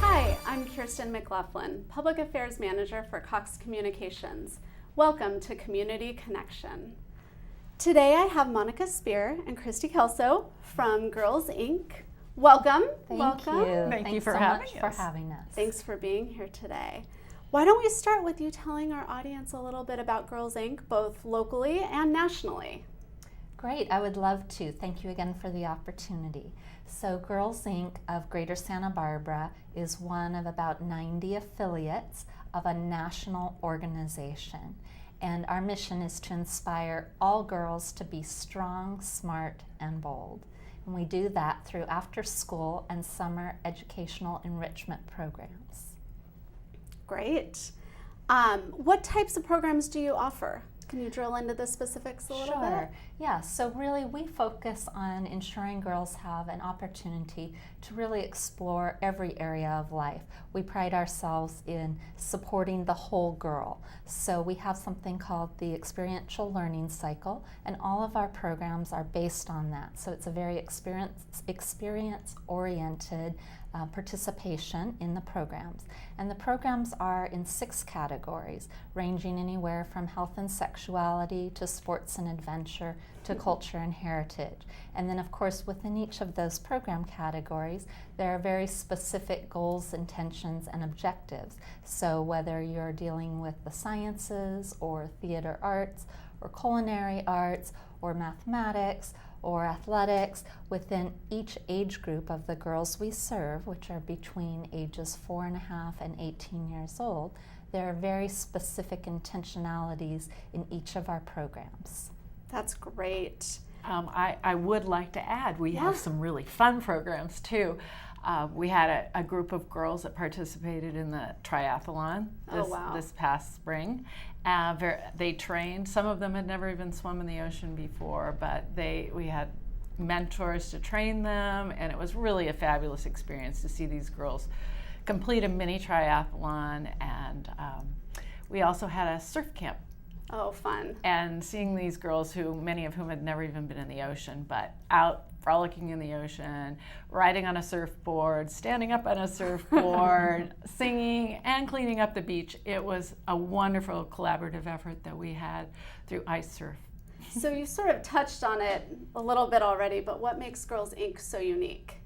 Hi, I'm Kirsten McLaughlin, Public Affairs Manager for Cox Communications. Welcome to Community Connection. Today I have Monica Spear and Christy Kelso from Girls, Inc. Welcome. Thank you. Thank you for so having much us. for having us. Thanks for being here today. Why don't we start with you telling our audience a little bit about Girls, Inc., both locally and nationally? Great, I would love to. Thank you again for the opportunity. So Girls, Inc. of Greater Santa Barbara is one of about 90 affiliates of a national organization. And our mission is to inspire all girls to be strong, smart, and bold. And we do that through after-school and summer educational enrichment programs. Great. What types of programs do you offer? Can you drill into the specifics a little bit? Sure. Yeah, so really we focus on ensuring girls have an opportunity to really explore every area of life. We pride ourselves in supporting the whole girl. So we have something called the experiential learning cycle, and all of our programs are based on that. So it's a very experience-oriented participation in the programs. And the programs are in 6 categories, ranging anywhere from health and sexuality to sports and adventure to culture and heritage. And then of course within each of those program categories there are very specific goals, intentions, and objectives. So whether you're dealing with the sciences or theater arts or culinary arts or mathematics or athletics, within each age group of the girls we serve, which are between ages 4.5 and 18 years old, there are very specific intentionalities in each of our programs. That's great. I would like to add, we have some really fun programs too. We had a group of girls that participated in the triathlon this past spring. They trained. Some of them had never even swum in the ocean before, but we had mentors to train them, and it was really a fabulous experience to see these girls complete a mini triathlon. And we also had a surf camp. Oh, fun. And seeing these girls, many of whom had never even been in the ocean, but out frolicking in the ocean, riding on a surfboard, standing up on a surfboard, singing, and cleaning up the beach. It was a wonderful collaborative effort that we had through Ice Surf. So you sort of touched on it a little bit already, but what makes Girls, Inc. so unique?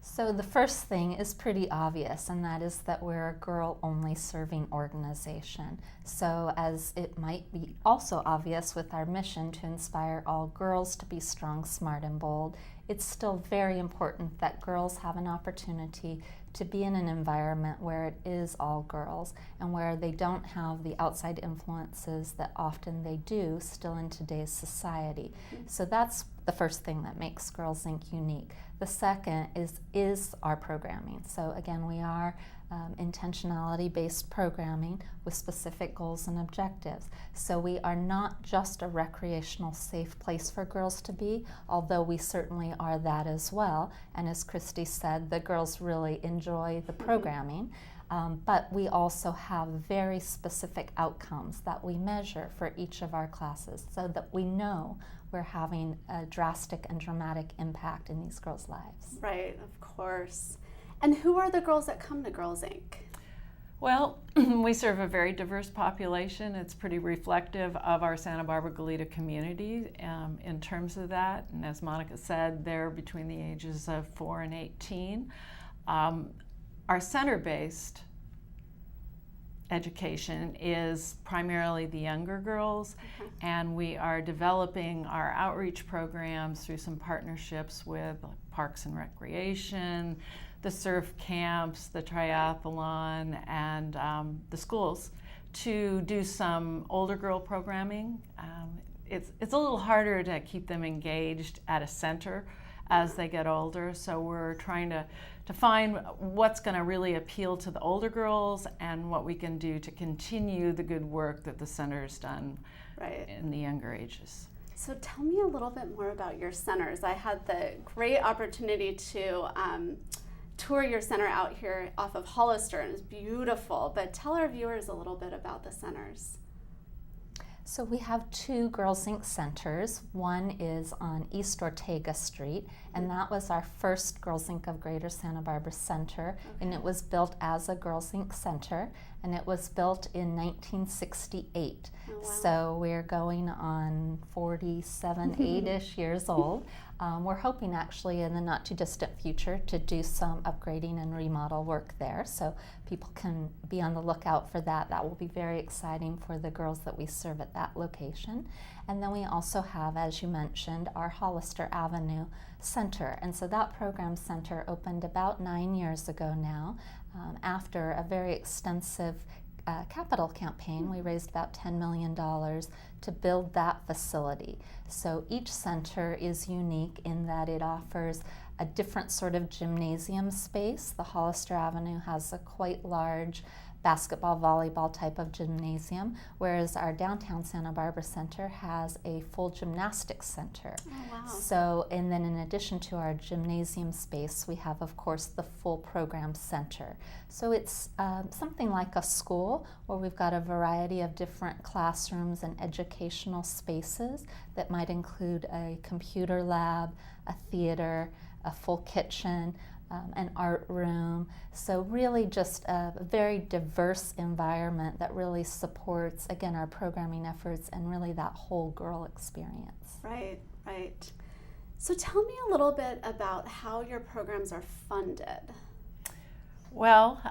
So the first thing is pretty obvious, and that is that we're a girl-only serving organization. So as it might be also obvious with our mission to inspire all girls to be strong, smart, and bold, it's still very important that girls have an opportunity to be in an environment where it is all girls and where they don't have the outside influences that often they do still in today's society. So that's the first thing that makes Girls, Inc. unique. The second is our programming. So again, we are intentionality-based programming with specific goals and objectives. So we are not just a recreational safe place for girls to be, although we certainly are that as well. And as Christy said, the girls really enjoy the programming. But we also have very specific outcomes that we measure for each of our classes so that we know we're having a drastic and dramatic impact in these girls' lives. Right, of course. And who are the girls that come to Girls, Inc.? Well, we serve a very diverse population. It's pretty reflective of our Santa Barbara Goleta community in terms of that. And as Monica said, they're between the ages of 4 and 18. Our center-based education is primarily the younger girls, and we are developing our outreach programs through some partnerships with Parks and Recreation, the surf camps, the triathlon, and the schools to do some older girl programming. It's a little harder to keep them engaged at a center as they get older, so we're trying to find what's going to really appeal to the older girls and what we can do to continue the good work that the center's done in the younger ages. So tell me a little bit more about your centers. I had the great opportunity to tour your center out here off of Hollister, and it's beautiful, but tell our viewers a little bit about the centers. So we have 2 Girls Inc. centers. One is on East Ortega Street, And that was our first Girls Inc. of Greater Santa Barbara Center, and it was built as a Girls Inc. Center, and it was built in 1968. Oh, wow. So we're going on 47, 8-ish years old. We're hoping actually in the not too distant future to do some upgrading and remodel work there, so people can be on the lookout for that. That will be very exciting for the girls that we serve at that location. And then we also have, as you mentioned, our Hollister Avenue Center, and so that program center opened about 9 years ago now. After a very extensive capital campaign, we raised about $10 million to build that facility. So each center is unique in that it offers a different sort of gymnasium space. The Hollister Avenue has a quite large basketball, volleyball type of gymnasium, whereas our downtown Santa Barbara Center has a full gymnastics center. Oh, wow. So, and then in addition to our gymnasium space, we have, of course, the full program center. So it's something like a school where we've got a variety of different classrooms and educational spaces that might include a computer lab, a theater, a full kitchen, an art room. So really just a very diverse environment that really supports, again, our programming efforts and really that whole girl experience. Right, right. So tell me a little bit about how your programs are funded. Well,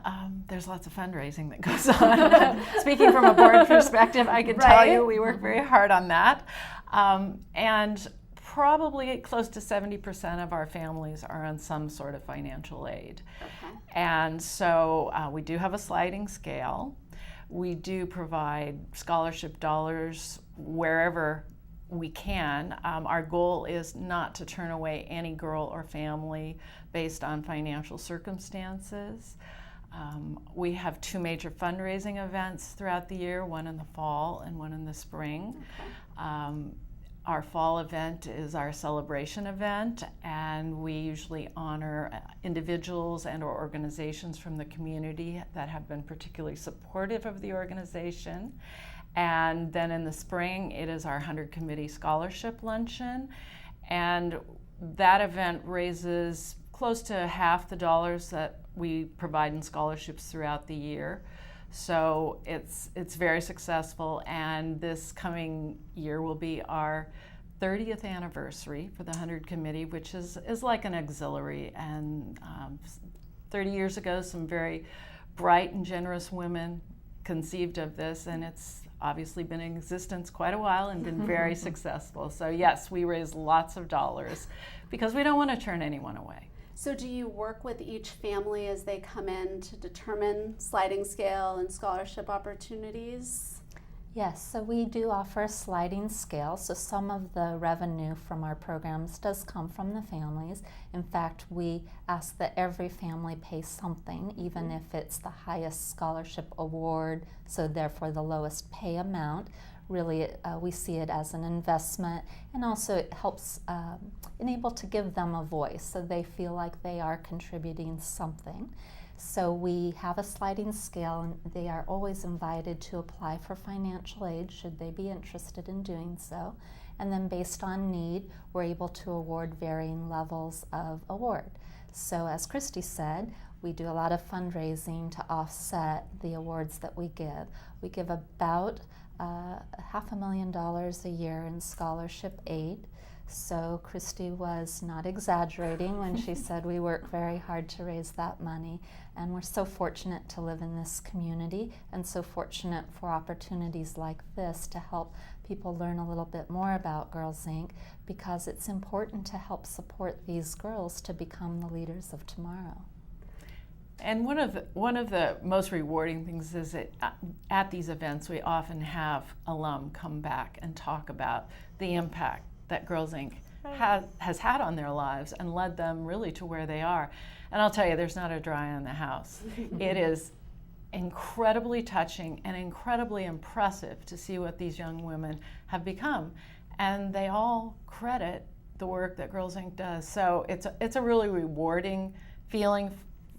there's lots of fundraising that goes on. Speaking from a board perspective, I can tell you we work very hard on that. And probably close to 70% of our families are on some sort of financial aid. Okay. And so we do have a sliding scale. We do provide scholarship dollars wherever we can. Our goal is not to turn away any girl or family based on financial circumstances. We have 2 major fundraising events throughout the year, one in the fall and one in the spring. Okay. Our fall event is our celebration event, and we usually honor individuals and or organizations from the community that have been particularly supportive of the organization. And then in the spring, it is our 100 Committee Scholarship Luncheon, and that event raises close to half the dollars that we provide in scholarships throughout the year. So it's very successful, and this coming year will be our 30th anniversary for the 100 Committee, which is like an auxiliary. And 30 years ago, some very bright and generous women conceived of this, and it's obviously been in existence quite a while and been very successful. So yes, we raise lots of dollars because we don't want to turn anyone away. So do you work with each family as they come in to determine sliding scale and scholarship opportunities? Yes, so we do offer a sliding scale, so some of the revenue from our programs does come from the families. In fact, we ask that every family pay something, even if it's the highest scholarship award, so therefore the lowest pay amount. Really, we see it as an investment, and also it helps enable to give them a voice so they feel like they are contributing something. So we have a sliding scale, and they are always invited to apply for financial aid should they be interested in doing so. And then based on need, we're able to award varying levels of award. So as Christy said, we do a lot of fundraising to offset the awards that we give. We give about $500,000 a year in scholarship aid. So Christy was not exaggerating when she said we work very hard to raise that money, and we're so fortunate to live in this community and so fortunate for opportunities like this to help people learn a little bit more about Girls Inc. because it's important to help support these girls to become the leaders of tomorrow. And one of the most rewarding things is that at these events we often have alum come back and talk about the impact that Girls Inc. has had on their lives and led them really to where they are. And I'll tell you, there's not a dry eye in the house. It is incredibly touching and incredibly impressive to see what these young women have become. And they all credit the work that Girls Inc. does. So it's a really rewarding feeling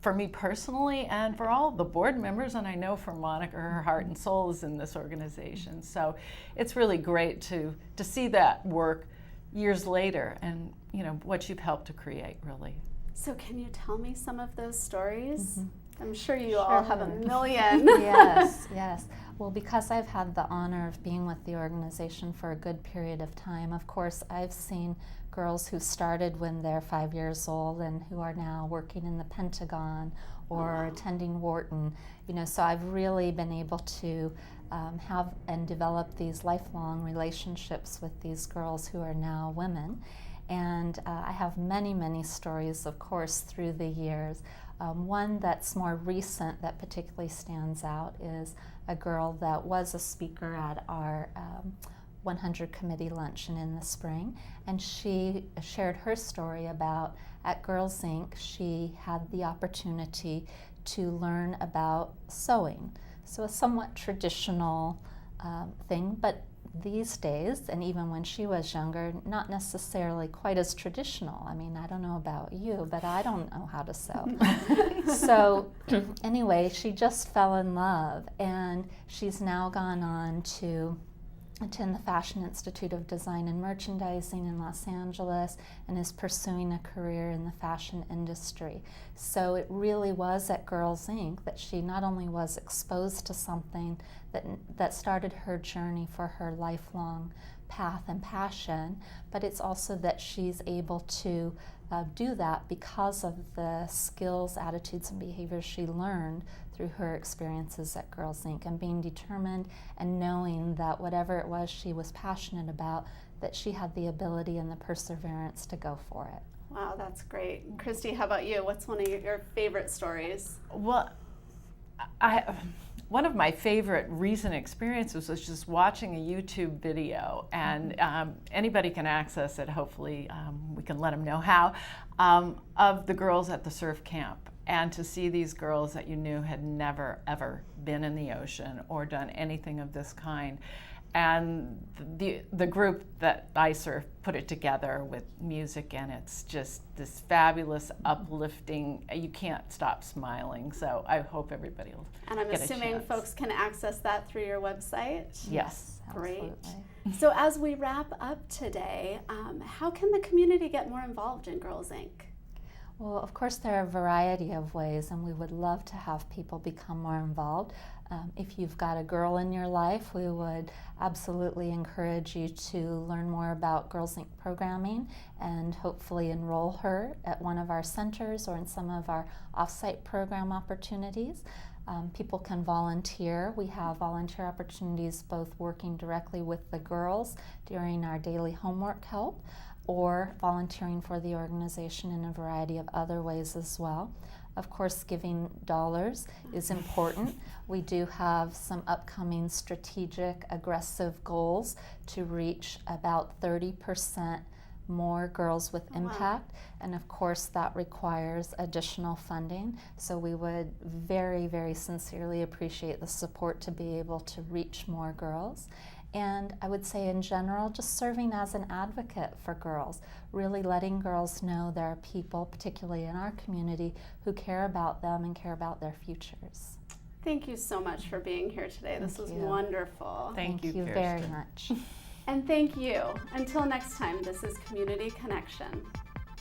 for me personally and for all the board members, and I know for Monica, her heart and soul is in this organization. So it's really great to see that work years later, and what you've helped to create, really. So can you tell me some of those stories? Mm-hmm. I'm sure you all have a million. Yes, yes. Well, because I've had the honor of being with the organization for a good period of time, of course, I've seen girls who started when they're 5 years old and who are now working in the Pentagon or attending Wharton. So I've really been able to have and develop these lifelong relationships with these girls who are now women. And I have many, many stories, of course, through the years. One that's more recent that particularly stands out is a girl that was a speaker at our 100 committee luncheon in the spring, and she shared her story about at Girls Inc. she had the opportunity to learn about sewing. So a somewhat traditional thing, but these days, and even when she was younger, not necessarily quite as traditional. I mean, I don't know about you, but I don't know how to sew. So anyway, she just fell in love, and she's now gone on to attend the Fashion Institute of Design and Merchandising in Los Angeles and is pursuing a career in the fashion industry. So it really was at Girls Inc. that she not only was exposed to something that started her journey for her lifelong path and passion, but it's also that she's able to do that because of the skills, attitudes, and behaviors she learned through her experiences at Girls Inc. and being determined and knowing that whatever it was she was passionate about, that she had the ability and the perseverance to go for it. Wow, that's great. Christy, how about you? What's one of your favorite stories? Well, one of my favorite recent experiences was just watching a YouTube video, and anybody can access it, hopefully we can let them know how, of the girls at the surf camp. And to see these girls that you knew had never, ever been in the ocean or done anything of this kind. And the group that I surf put it together with music, and it's just this fabulous, uplifting, you can't stop smiling. So I hope everybody will And I'm get assuming a chance. folks can access that through your website? Yes. Great. Absolutely. So as we wrap up today, how can the community get more involved in Girls Inc.? Well, of course, there are a variety of ways, and we would love to have people become more involved. If you've got a girl in your life, we would absolutely encourage you to learn more about Girls Inc. programming and hopefully enroll her at one of our centers or in some of our off-site program opportunities. People can volunteer. We have volunteer opportunities both working directly with the girls during our daily homework help, or volunteering for the organization in a variety of other ways as well. Of course, giving dollars is important. We do have some upcoming strategic, aggressive goals to reach about 30% more girls with impact, and of course that requires additional funding. So we would very, very sincerely appreciate the support to be able to reach more girls. And I would say in general, just serving as an advocate for girls, really letting girls know there are people, particularly in our community, who care about them and care about their futures. Thank you so much for being here today. This was wonderful. Thank you, very Kirsten. much. And thank you. Until next time, this is Community Connection.